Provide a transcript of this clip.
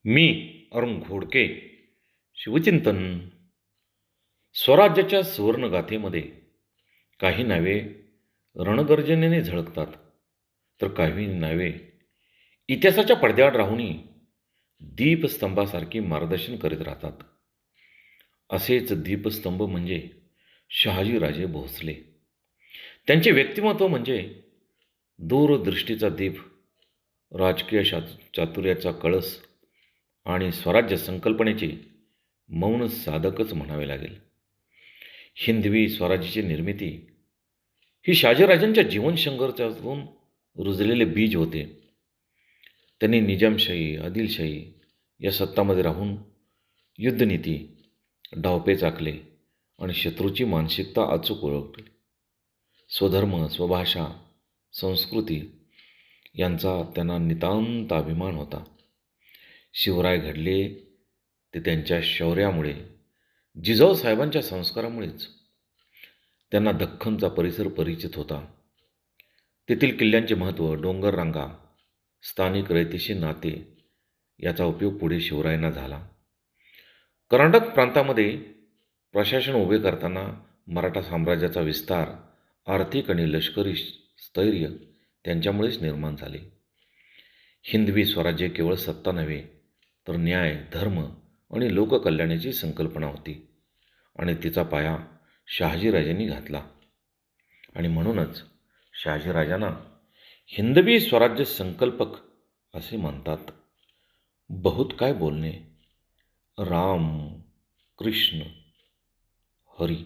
मी अरुण घोडके. शिवचिंतन. स्वराज्याच्या सुवर्णगाथेमध्ये काही नावे रणगर्जनेने झळकतात, तर काही नावे इतिहासाच्या पडद्याआड राहूनही दीपस्तंभासारखी मार्गदर्शन करीत राहतात. असेच दीपस्तंभ म्हणजे शहाजीराजे भोसले. त्यांचे व्यक्तिमत्व म्हणजे दूरदृष्टीचा दीप, राजकीय चातुर्याचा कळस आणि स्वराज्य संकल्पनेचे मौन साधकच म्हणावे लागेल. हिंदवी स्वराज्याची निर्मिती ही शहाजीराजांच्या जीवनसंघर्षातून रुजलेले बीज होते. त्यांनी निजामशाही, आदिलशाही या सत्तामध्ये राहून युद्धनीती, डावपेच आखले आणि शत्रूची मानसिकता अचूक ओळखली. स्वधर्म, स्वभाषा, संस्कृती यांचा त्यांना नितांत अभिमान होता. शिवराय घडले ते त्यांच्या शौर्यामुळे, जिजाऊ साहेबांच्या संस्कारामुळेच. त्यांना दख्खनचा परिसर परिचित होता. तेथील किल्ल्यांचे महत्त्व, डोंगररांगा, स्थानिक रयतेशी नाते याचा उपयोग पुढे शिवरायांना झाला. कर्नाटक प्रांतामध्ये प्रशासन उभे करताना मराठा साम्राज्याचा विस्तार, आर्थिक आणि लष्करी स्थैर्य त्यांच्यामुळेच निर्माण झाले. हिंदवी स्वराज्य केवळ सत्ता नव्हे, तर न्याय, धर्म आणि लोककल्याणाची संकल्पना होती आणि तिचा पाया शहाजीराजांनी घातला. आणि म्हणूनच शहाजीराजांना हिंदवी स्वराज्य संकल्पक असे म्हणतात. बहुत काय बोलणे. राम, कृष्ण, हरी.